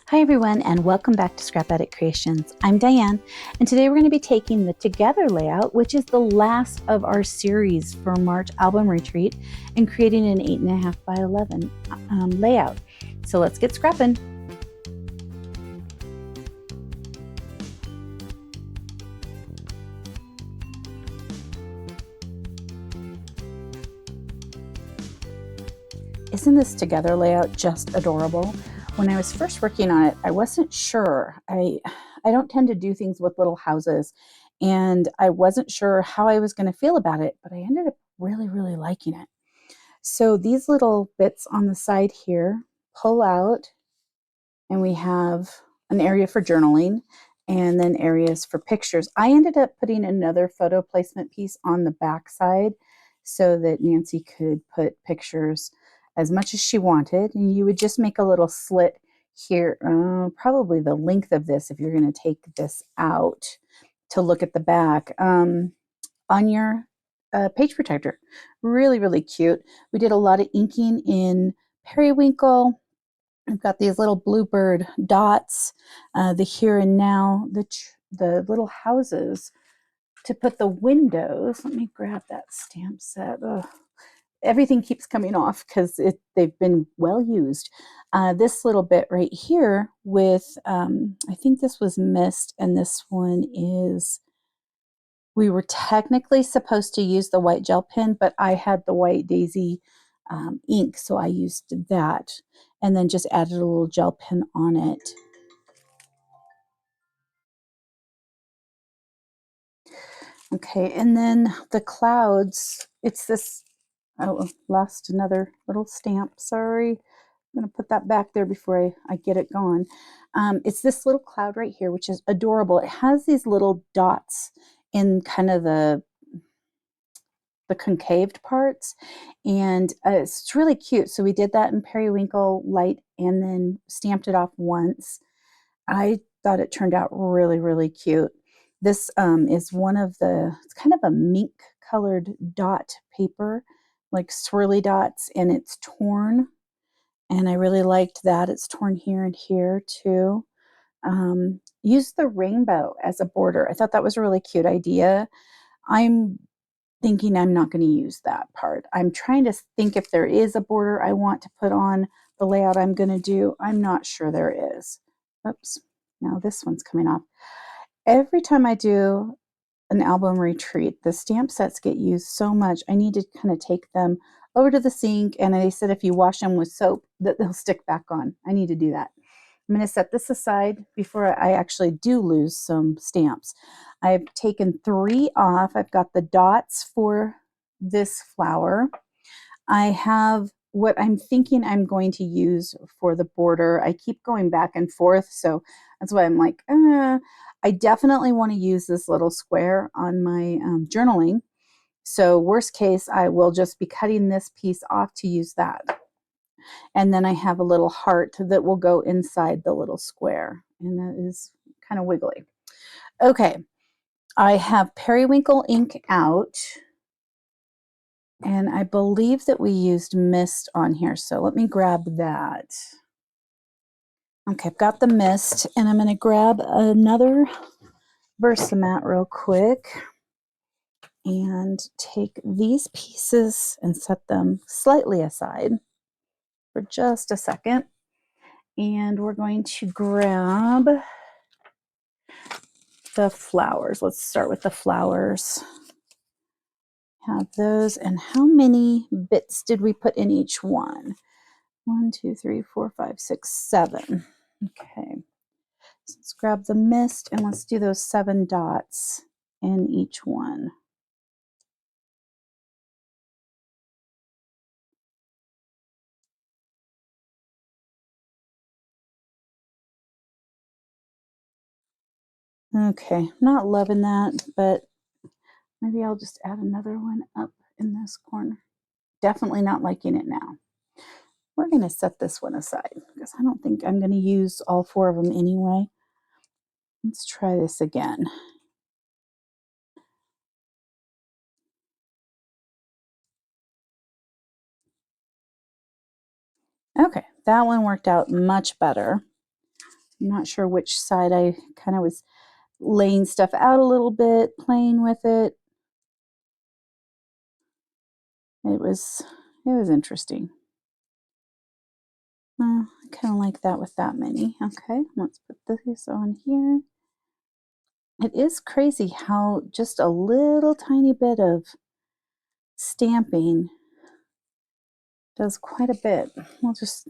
Hi everyone, and welcome back to Scrap Edit Creations. I'm Diane, and today we're going to be taking the Together layout, which is the last of our series for March album retreat, and creating an 8.5 by 11 layout. So let's get scrapping. Isn't this Together layout just adorable? When I was first working on it, I wasn't sure. I don't tend to do things with little houses, and I wasn't sure how I was going to feel about it, but I ended up really liking it. So these little bits on the side here pull out, and we have an area for journaling and then areas for pictures. I ended up putting another photo placement piece on the back side so that Nancy could put pictures as much as she wanted, and you would just make a little slit here, probably the length of this if you're going to take this out to look at the back, on your page protector. Really cute. We did a lot of inking in periwinkle. I've got these little bluebird dots, the here and now, the little houses to put the windows. Let me grab that stamp set. Ugh. Everything keeps coming off because they've been well used. This little bit right here with, I think this was mist, and this one is, we were technically supposed to use the white gel pen, but I had the white daisy ink, so I used that and then just added a little gel pen on it. Okay, and then the clouds, it's this, oh, lost another little stamp, sorry. I'm gonna put that back there before I get it gone. It's this little cloud right here, which is adorable. It has these little dots in kind of the concaved parts, and it's really cute. So we did that in periwinkle light and then stamped it off once. I thought it turned out really cute. This is one of it's kind of a mink colored dot paper, like swirly dots, and it's torn. And I really liked that. It's torn here and here too. Use the rainbow as a border. I thought that was a really cute idea. I'm thinking I'm not going to use that part. I'm trying to think if there is a border I want to put on the layout I'm going to do. I'm not sure there is. Oops. Now this one's coming off. Every time I do an album retreat, the stamp sets get used so much. I need to kind of take them over to the sink, and they said if you wash them with soap that they'll stick back on. I need to do that. I'm going to set this aside before I actually do lose some stamps. I've taken 3 off. I've got the dots for this flower. I have what I'm thinking I'm going to use for the border. I keep going back and forth, so that's why I'm like, I definitely want to use this little square on my journaling. So worst case, I will just be cutting this piece off to use that. And then I have a little heart that will go inside the little square, and that is kind of wiggly. Okay, I have periwinkle ink out, and I believe that we used mist on here, so let me grab that. Okay, I've got the mist, and I'm going to grab another Versamat real quick and take these pieces and set them slightly aside for just a second. And we're going to grab the flowers. Let's start with the flowers. Have those, and how many bits did we put in each one? 1, 2, 3, 4, 5, 6, 7. Okay, so let's grab the mist and let's do those 7 dots in each one. Okay, not loving that, but maybe I'll just add another one up in this corner. Definitely not liking it now. We're going to set this one aside because I don't think I'm going to use all 4 of them anyway. Let's try this again. Okay, that one worked out much better. I'm not sure which side. I kind of was laying stuff out a little bit, playing with it. It was interesting. I kind of like that with that many. Okay, let's put this on here. It is crazy how just a little tiny bit of stamping does quite a bit. We'll just,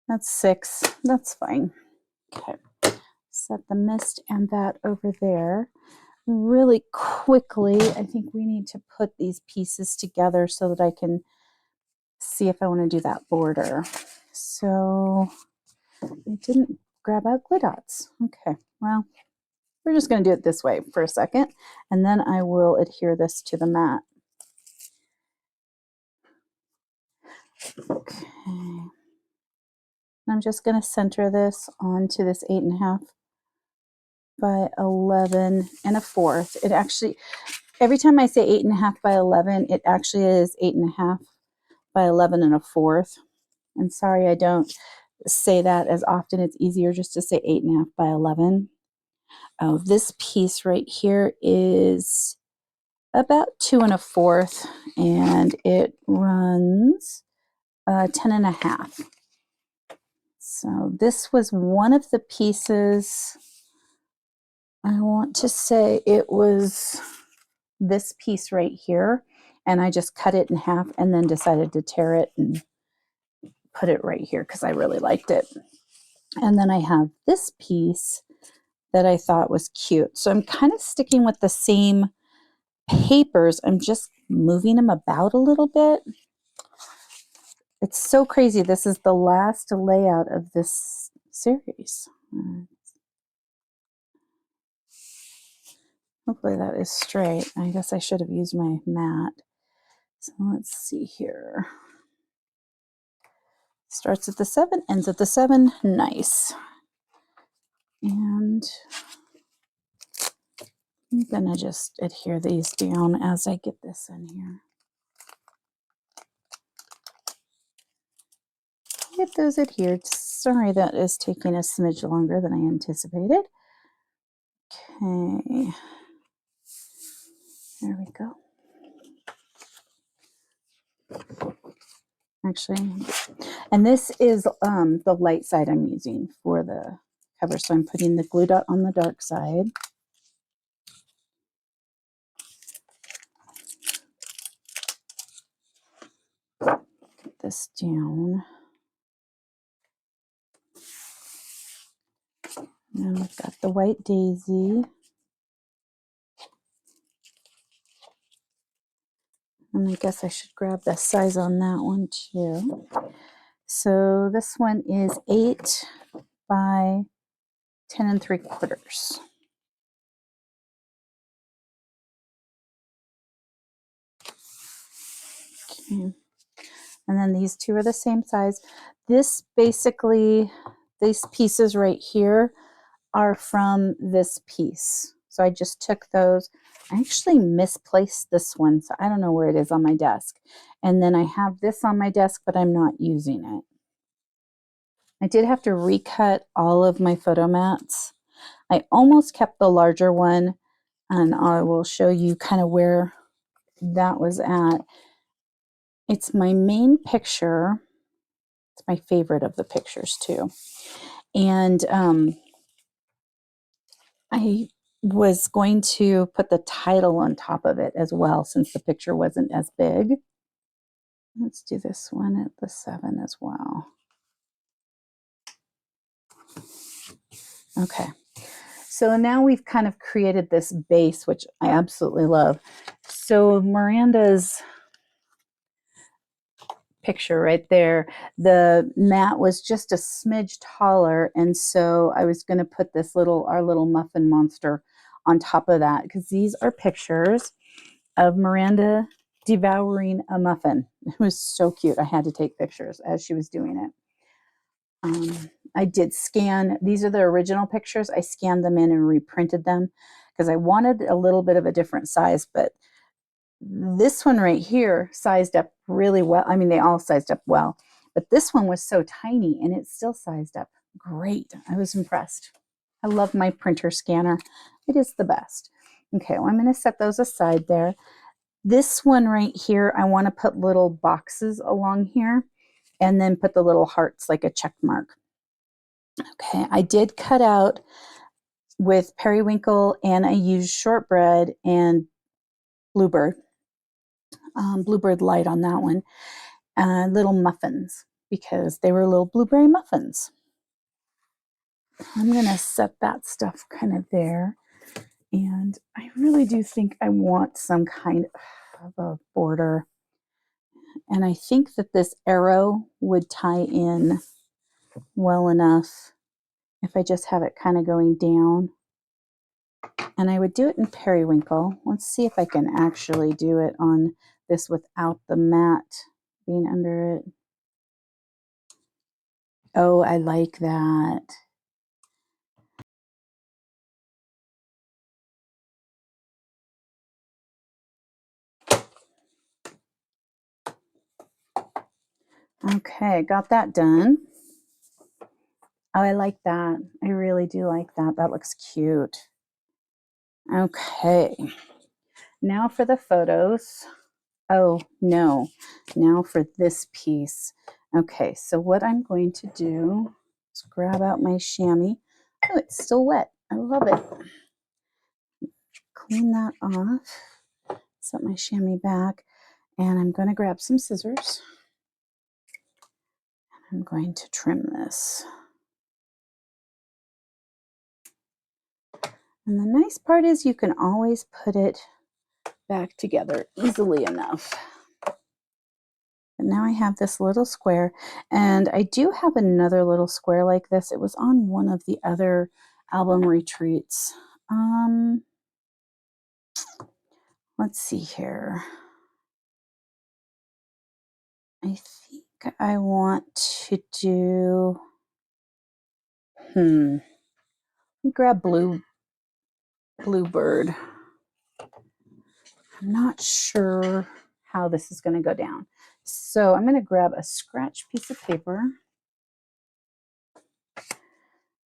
that's 6. That's fine. Okay, set the mist and that over there. Really quickly, I think we need to put these pieces together so that I can see if I want to do that border. So I didn't grab out glue dots. Okay, well, we're just going to do it this way for a second, and then I will adhere this to the mat. Okay. I'm just going to center this onto this 8.5 by 11 1/4. It actually, every time I say 8.5 by 11, it actually is 8.5 by 11 1/4. And sorry, I don't say that as often. It's easier just to say 8.5 by 11. Oh, this piece right here is about 2 1/4, and it runs 10.5. So this was one of the pieces. I want to say it was this piece right here, and I just cut it in half and then decided to tear it and put it right here because I really liked it. And then I have this piece that I thought was cute. So I'm kind of sticking with the same papers. I'm just moving them about a little bit. It's so crazy. This is the last layout of this series. Hopefully that is straight. I guess I should have used my mat. So let's see here. Starts at the 7, ends at the 7. Nice. And I'm gonna just adhere these down as I get this in here. Get those adhered. Sorry, that is taking a smidge longer than I anticipated. Okay. There we go. Actually, and this is the light side I'm using for the cover. So I'm putting the glue dot on the dark side. Put this down. And we've got the white daisy. And I guess I should grab the size on that one too. So this one is 8 by 10 3/4. Okay. And then these two are the same size. This basically, these pieces right here are from this piece. So I just took those. I actually misplaced this one, so I don't know where it is on my desk. And then I have this on my desk, but I'm not using it. I did have to recut all of my photo mats. I almost kept the larger one, and I will show you kind of where that was at. It's my main picture. It's my favorite of the pictures too. And I was going to put the title on top of it as well, since the picture wasn't as big. Let's do this one at the 7 as well. Okay. So now we've kind of created this base, which I absolutely love. So Miranda's picture right there, the mat was just a smidge taller, and so I was going to put this our little muffin monster on top of that, because these are pictures of Miranda devouring a muffin. It was so cute. I had to take pictures as she was doing it. I did scan, these are the original pictures. I scanned them in and reprinted them because I wanted a little bit of a different size, but this one right here sized up really well. I mean, they all sized up well, but this one was so tiny and it's still sized up great. I was impressed. I love my printer scanner. It is the best. Okay, well, I'm going to set those aside there. This one right here, I want to put little boxes along here and then put the little hearts like a check mark. Okay, I did cut out with periwinkle, and I used shortbread and bluebird, bluebird light on that one, little muffins because they were little blueberry muffins. I'm going to set that stuff kind of there. And I really do think I want some kind of a border. And I think that this arrow would tie in well enough if I just have it kind of going down. And I would do it in periwinkle. Let's see if I can actually do it on this without the mat being under it. Oh, I like that. Okay, got that done. Oh, I like that. I really do like that. That looks cute. Okay, now for the photos. Oh, no. Now for this piece. Okay, so what I'm going to do is grab out my chamois. Oh, it's still wet. I love it. Clean that off. Set my chamois back. And I'm going to grab some scissors. I'm going to trim this. And the nice part is you can always put it back together easily enough. And now I have this little square, and I do have another little square like this. It was on one of the other album retreats. Let's see here. I think I want to do, grab Bluebird. I'm not sure how this is going to go down. So I'm going to grab a scratch piece of paper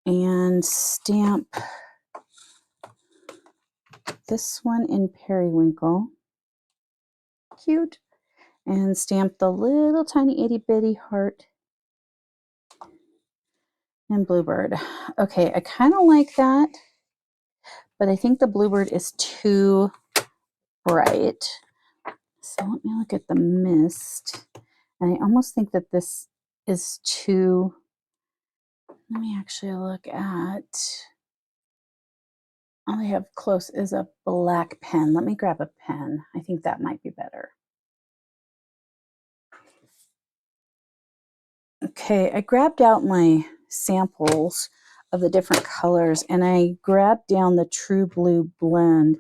and stamp this one in periwinkle. Cute. And stamp the little tiny itty bitty heart and bluebird. Okay, I kind of like that, but I think the bluebird is too bright. So let me look at the mist. And I almost think that this is too, let me actually look at, all I have close is a black pen. Let me grab a pen. I think that might be better. Okay, I grabbed out my samples of the different colors, and I grabbed down the True Blue blend.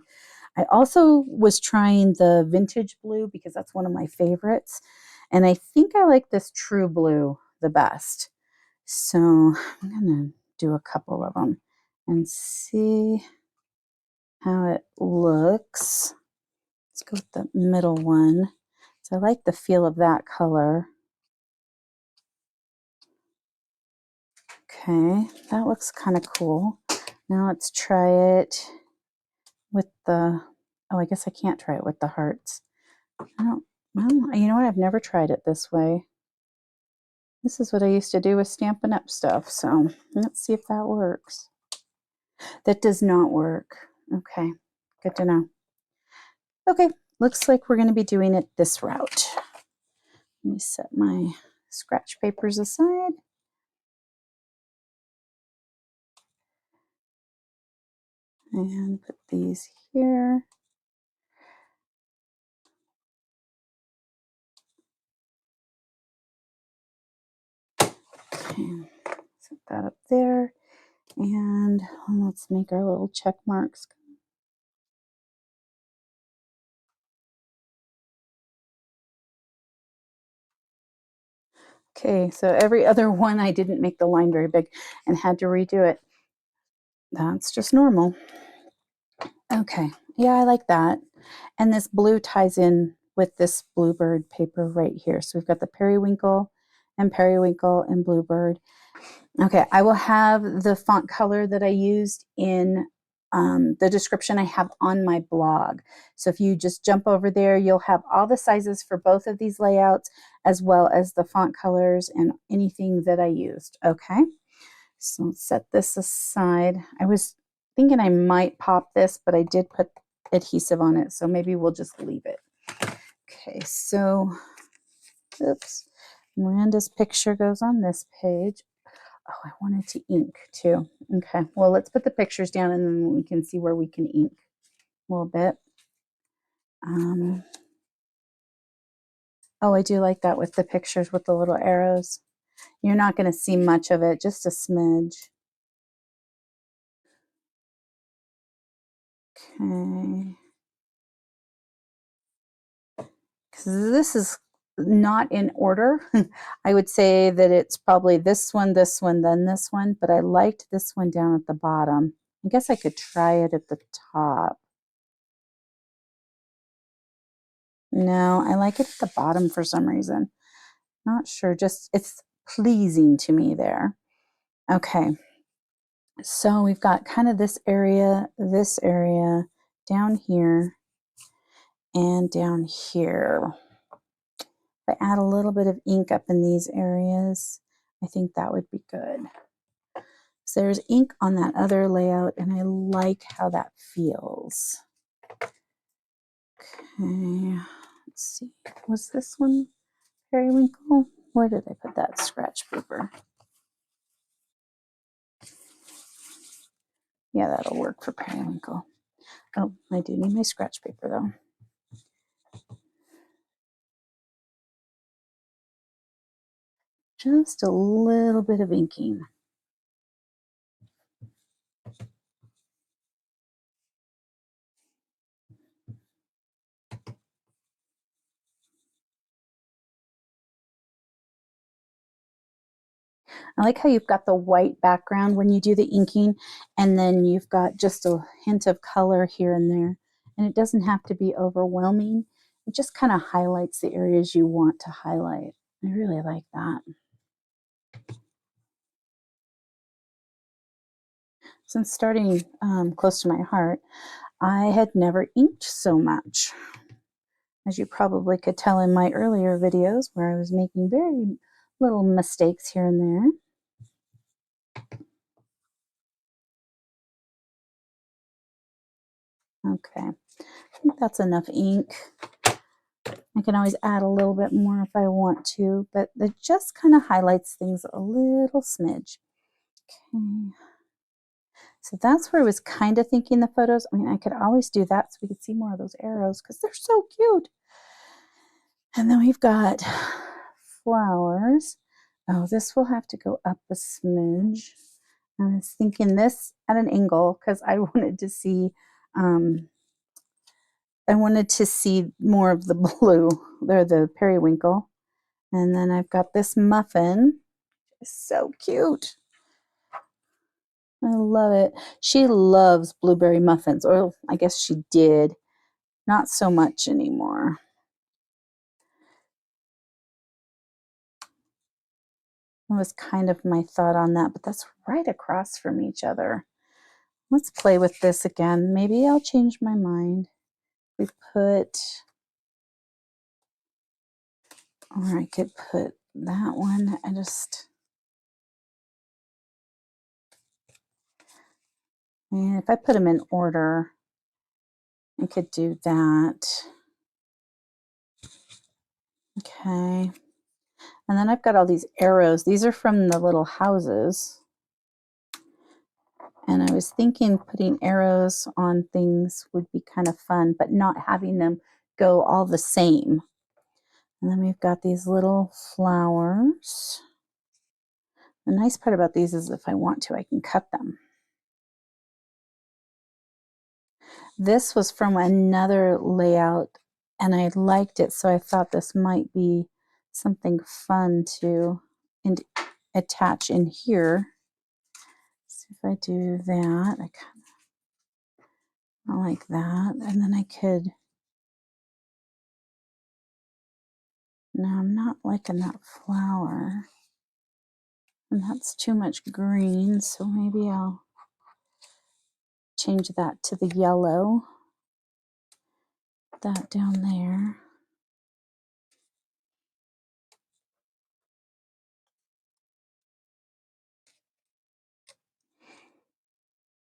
I also was trying the Vintage Blue because that's one of my favorites, and I think I like this True Blue the best. So I'm gonna do a couple of them and see how it looks. Let's go with the middle one. So I like the feel of that color. Okay, that looks kind of cool. Now let's try it with the, oh, I guess I can't try it with the hearts. Well, you know what? I've never tried it this way. This is what I used to do with Stampin' Up! Stuff. So let's see if that works. That does not work. Okay, good to know. Okay, looks like we're going to be doing it this route. Let me set my scratch papers aside. And put these here. Okay, set that up there. And let's make our little check marks. Okay, so every other one I didn't make the line very big and had to redo it. That's just normal. Okay, yeah, I like that. And this blue ties in with this bluebird paper right here. So we've got the periwinkle and bluebird. Okay, I will have the font color that I used in the description I have on my blog. So if you just jump over there, you'll have all the sizes for both of these layouts, as well as the font colors and anything that I used. Okay, so let's set this aside. I was thinking I might pop this, but I did put adhesive on it, so maybe we'll just leave it. Okay, so, oops, Miranda's picture goes on this page. Oh, I wanted to ink too. Okay, well, let's put the pictures down and then we can see where we can ink a little bit. Oh, I do like that with the pictures with the little arrows. You're not going to see much of it, just a smidge. Okay. Because this is not in order. I would say that it's probably this one, then this one, but I liked this one down at the bottom. I guess I could try it at the top. No, I like it at the bottom for some reason. Not sure, just it's pleasing to me there. Okay, so we've got kind of this area, down here, and down here. If I add a little bit of ink up in these areas, I think that would be good. So there's ink on that other layout, and I like how that feels. Okay, let's see. Was this one periwinkle? Where did I put that scratch paper? Yeah, that'll work for periwinkle. Oh, I do need my scratch paper though. Just a little bit of inking. I like how you've got the white background when you do the inking, and then you've got just a hint of color here and there. And it doesn't have to be overwhelming. It just kind of highlights the areas you want to highlight. I really like that. Since starting close to my heart, I had never inked so much. As you probably could tell in my earlier videos where I was making very little mistakes here and there. Okay, I think that's enough ink. I can always add a little bit more if I want to, but it just kind of highlights things a little smidge. Okay. So that's where I was kind of thinking the photos. I mean, I could always do that so we could see more of those arrows because they're so cute. And then we've got flowers. Oh, this will have to go up a smidge. I was thinking this at an angle because I wanted to see more of the blue, or the periwinkle. And then I've got this muffin. It's so cute. I love it. She loves blueberry muffins, or I guess she did. Not so much anymore. That was kind of my thought on that, but that's right across from each other. Let's play with this again. Maybe I'll change my mind. We put, or I could put that one. And if I put them in order, I could do that. Okay. And then I've got all these arrows. These are from the little houses. And I was thinking putting arrows on things would be kind of fun, but not having them go all the same. And then we've got these little flowers. The nice part about these is if I want to, I can cut them. This was from another layout and I liked it, so I thought this might be something fun to attach in here. So if I do that, I like that. And then I could, no, I'm not liking that flower. And that's too much green, so maybe I'll change that to the yellow. That down there.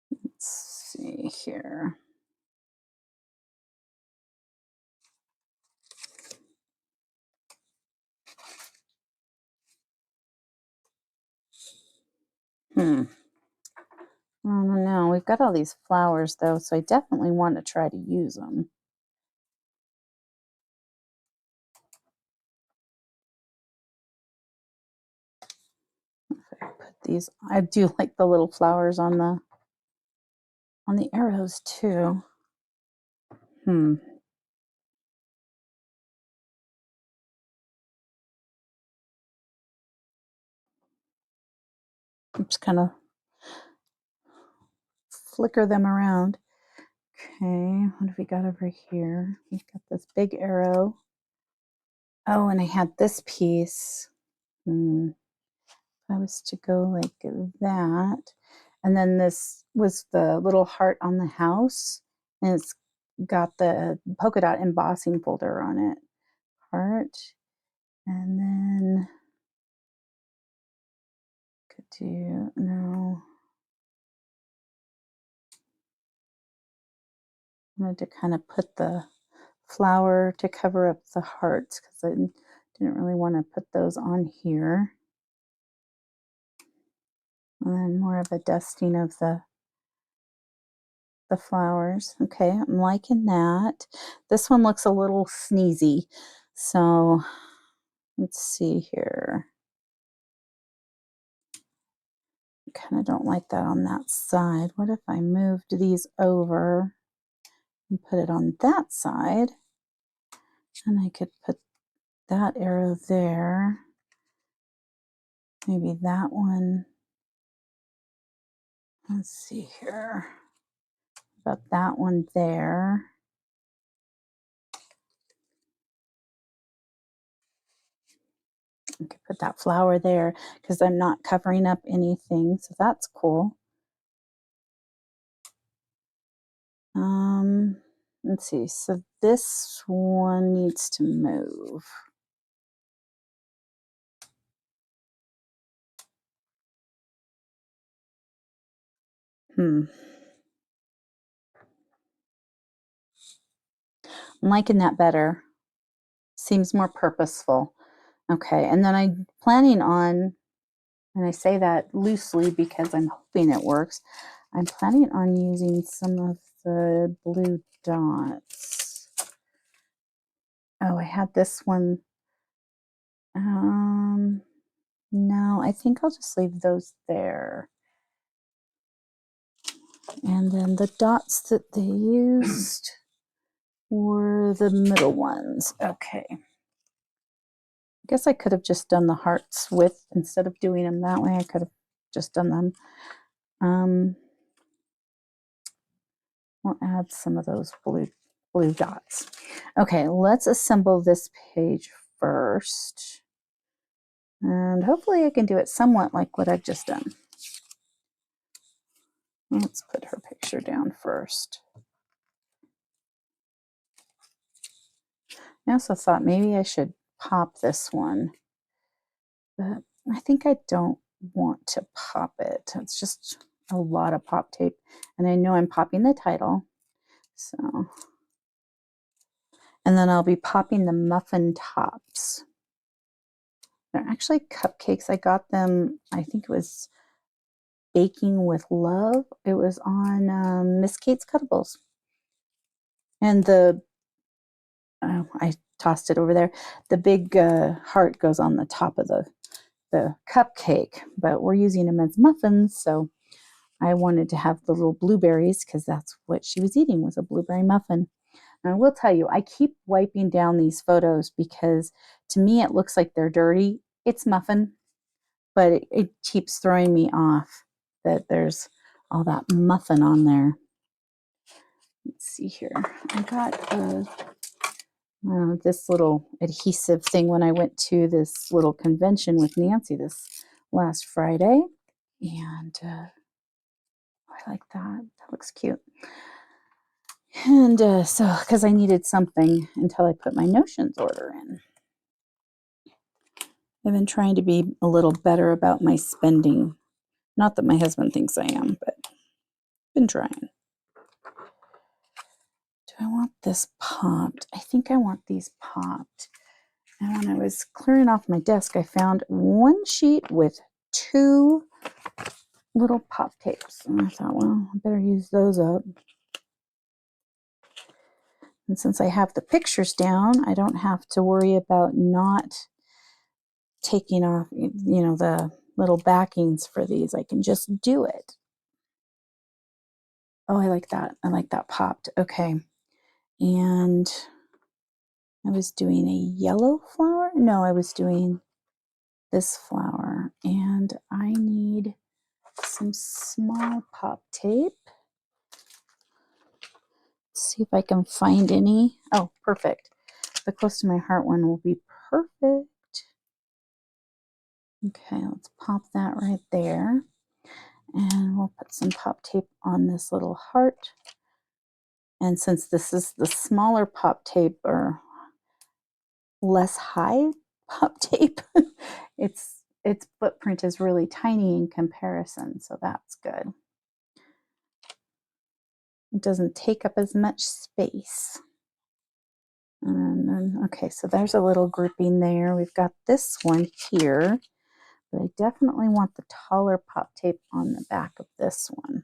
Let's see here. I don't know. We've got all these flowers though, so I definitely want to try to use them. If I put these, I do like the little flowers on the arrows too. I'm just kind of flicker them around. Okay, what have we got over here? We've got this big arrow. Oh, and I had this piece. If I was to go like that, and then this was the little heart on the house, and it's got the polka dot embossing folder on it. Heart, and then could do no. I wanted to kind of put the flower to cover up the hearts because I didn't really want to put those on here. And then more of a dusting of the flowers. Okay, I'm liking that. This one looks a little sneezy. So let's see here. I kind of don't like that on that side. What if I moved these over and put it on that side? And I could put that arrow there. Maybe that one. Let's see here. About that one there. I could put that flower there because I'm not covering up anything. So that's cool. Let's see. So this one needs to move. I'm liking that better. Seems more purposeful. Okay, and then I'm planning on, and I say that loosely because I'm hoping it works, I'm planning on using some of the blue dots. Oh, I had this one. No, I think I'll just leave those there. And then the dots that they used were the middle ones. Okay. I guess I could have just done the hearts with, instead of doing them that way, I could have just done them. We'll add some of those blue dots. Okay, let's assemble this page first. And hopefully I can do it somewhat like what I've just done. Let's put her picture down first. I also thought maybe I should pop this one, but I think I don't want to pop it. It's just a lot of pop tape, and I know I'm popping the title. So, and then I'll be popping the muffin tops. They're actually cupcakes. I got them, I think it was Baking with Love. It was on Miss Kate's Cuttables. And I tossed it over there. The big heart goes on the top of the cupcake, but we're using them as muffins, so I wanted to have the little blueberries because that's what she was eating, was a blueberry muffin. And I will tell you, I keep wiping down these photos because to me it looks like they're dirty. It's muffin, but it keeps throwing me off that there's all that muffin on there. Let's see here. I got this little adhesive thing when I went to this little convention with Nancy this last Friday. And I like that. That looks cute. And so, because I needed something until I put my Notions order in. I've been trying to be a little better about my spending. Not that my husband thinks I am, but I've been trying. Do I want this popped? I think I want these popped. And when I was clearing off my desk, I found one sheet with 2 little pop tapes. And I thought, well, I better use those up. And since I have the pictures down, I don't have to worry about not taking off, the little backings for these. I can just do it. Oh, I like that. I like that popped. Okay. And I was doing a yellow flower. No, I was doing this flower. And I need some small pop tape. Let's see if I can find any. Oh, perfect. The close to my heart one will be perfect. Okay, let's pop that right there. And we'll put some pop tape on this little heart. And since this is the smaller pop tape or less high pop tape, its footprint is really tiny in comparison, so that's good. It doesn't take up as much space. And then, okay, so there's a little grouping there. We've got this one here, but I definitely want the taller pop tape on the back of this one.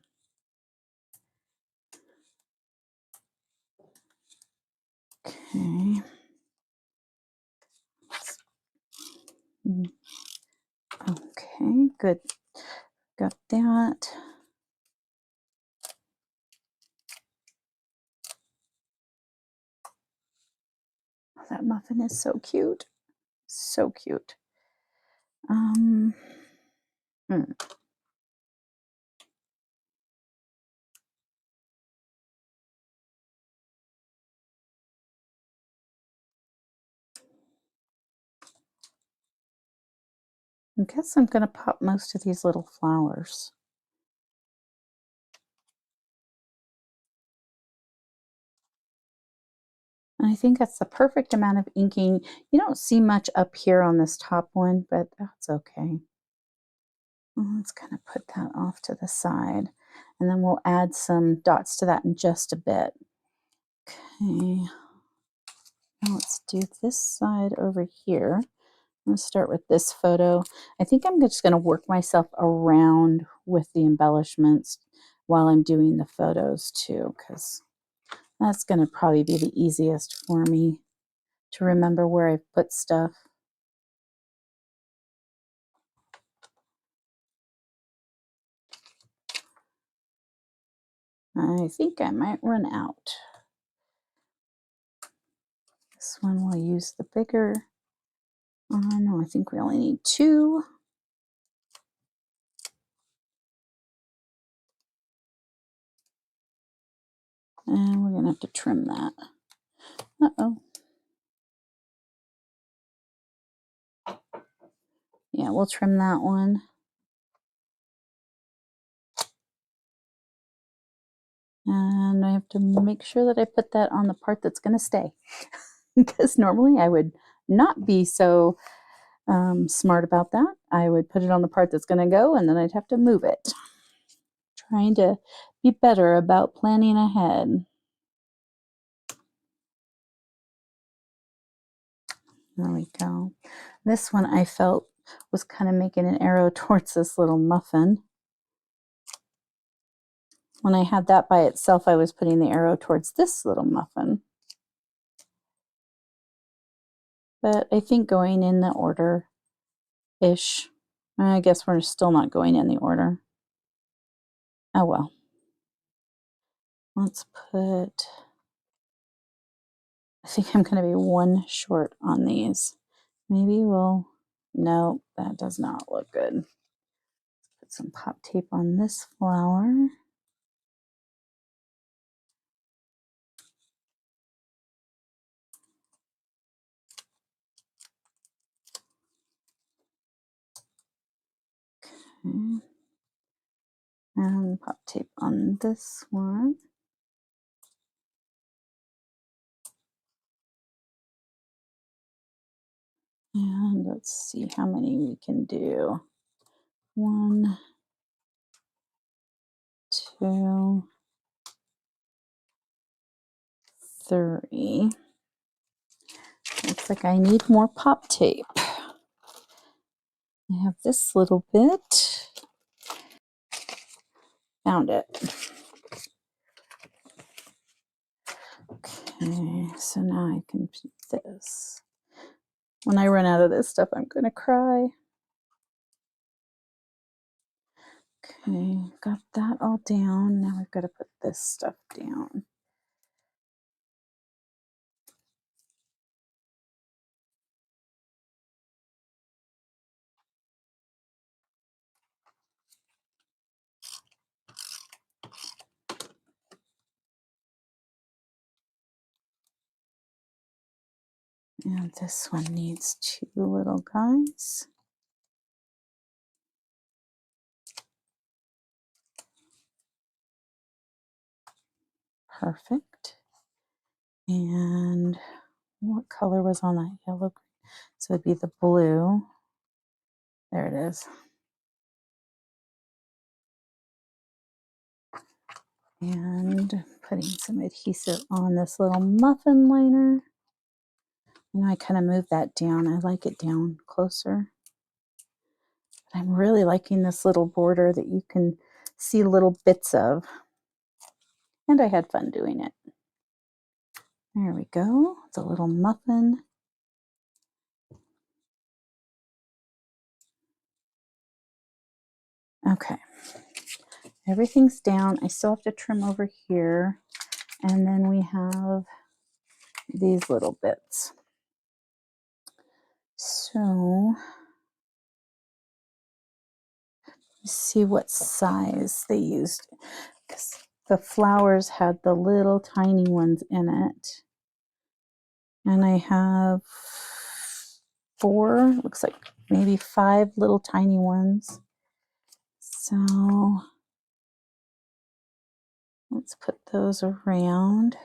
Okay. Okay, good. Got that. Oh, that muffin is so cute. So cute. Hmm. I guess I'm going to pop most of these little flowers. And I think that's the perfect amount of inking. You don't see much up here on this top one, but that's okay. Let's kind of put that off to the side. And then we'll add some dots to that in just a bit. Okay. Now let's do this side over here. I'm going to start with this photo. I think I'm just going to work myself around with the embellishments while I'm doing the photos too, because that's going to probably be the easiest for me to remember where I've put stuff. I think I might run out. This one we'll use the bigger. No, I think we only need 2. And we're going to have to trim that. Uh-oh. Yeah, we'll trim that one. And I have to make sure that I put that on the part that's going to stay. Because normally I would not be so smart about that. I would put it on the part that's going to go, and then I'd have to move it. Trying to be better about planning ahead. There we go. This one I felt was kind of making an arrow towards this little muffin. When I had that by itself, I was putting the arrow towards this little muffin. But I think going in the order-ish. I guess we're still not going in the order. Oh well. Let's put... I think I'm going to be 1 short on these. Maybe we'll... No, that does not look good. Put some pop tape on this flower. Okay. And pop tape on this one. And let's see how many we can do. 1, 2, 3. Looks like I need more pop tape. I have this little bit. Found it. Okay, so now I can do this. When I run out of this stuff, I'm gonna cry. Okay, got that all down. Now I've got to put this stuff down. And this one needs 2 little guys. Perfect. And what color was on that yellow? So it'd be the blue. There it is. And putting some adhesive on this little muffin liner. And I kind of move that down. I like it down closer. I'm really liking this little border that you can see little bits of. And I had fun doing it. There we go. It's a little muffin. Okay. Everything's down. I still have to trim over here. And then we have these little bits. So let's see what size they used. Because the flowers had the little tiny ones in it. And I have 4, looks like maybe 5 little tiny ones. So let's put those around.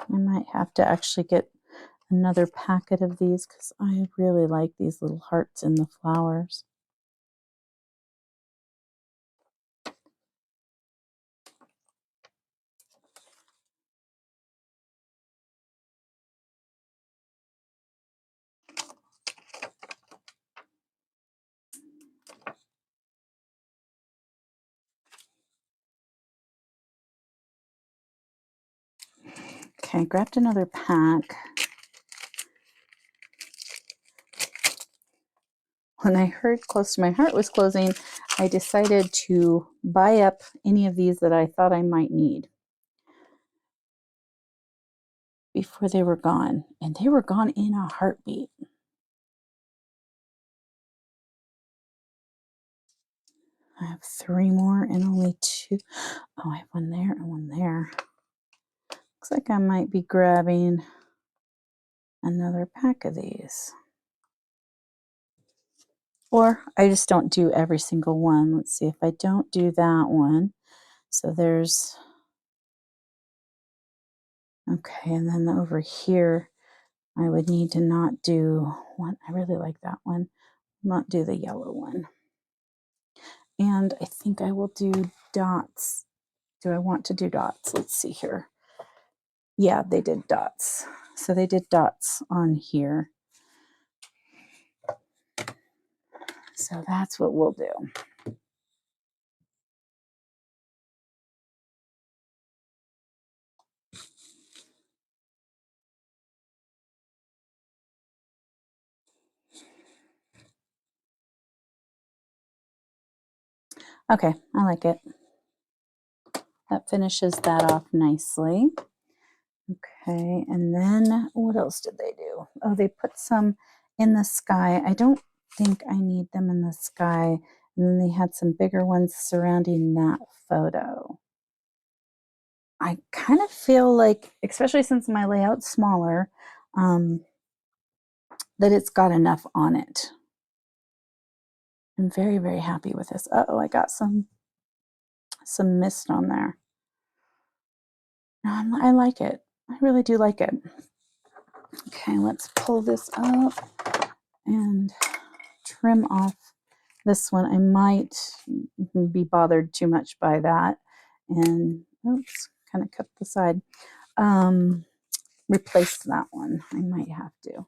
I might have to actually get another packet of these because I really like these little hearts in the flowers. Okay, grabbed another pack. When I heard Close to My Heart was closing, I decided to buy up any of these that I thought I might need before they were gone. And they were gone in a heartbeat. I have 3 more and only 2. Oh, I have one there and one there. Looks like I might be grabbing another pack of these. Or I just don't do every single one. Let's see if I don't do that one. So there's, okay, and then over here, I would need to not do one. I really like that one. Not do the yellow one. And I think I will do dots. Do I want to do dots? Let's see here. Yeah, they did dots. So they did dots on here. So that's what we'll do. Okay, I like it. That finishes that off nicely. Okay, and then what else did they do? Oh, they put some in the sky. I don't think I need them in the sky. And then they had some bigger ones surrounding that photo. I kind of feel like, especially since my layout's smaller, that it's got enough on it. I'm very, very happy with this. Uh-oh, I got some mist on there. No, I like it. I really do like it. Okay, let's pull this up and trim off this one. I might be bothered too much by that. And oops, kind of cut the side. Replace that one. I might have to.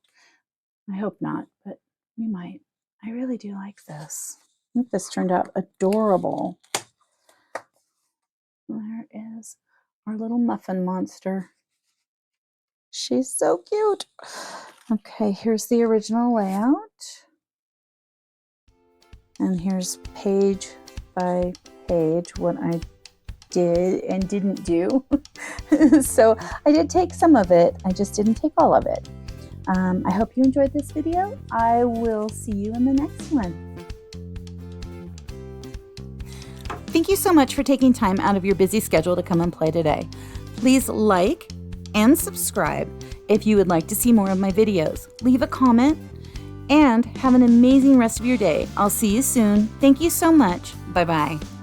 I hope not, but we might. I really do like this. I think this turned out adorable. There is our little muffin monster. She's so cute. Okay, here's the original layout. And here's page by page what I did and didn't do. So I did take some of it. I just didn't take all of it. I hope you enjoyed this video. I will see you in the next one. Thank you so much for taking time out of your busy schedule to come and play today. Please like and subscribe if you would like to see more of my videos. Leave a comment and have an amazing rest of your day. I'll see you soon. Thank you so much. Bye-bye.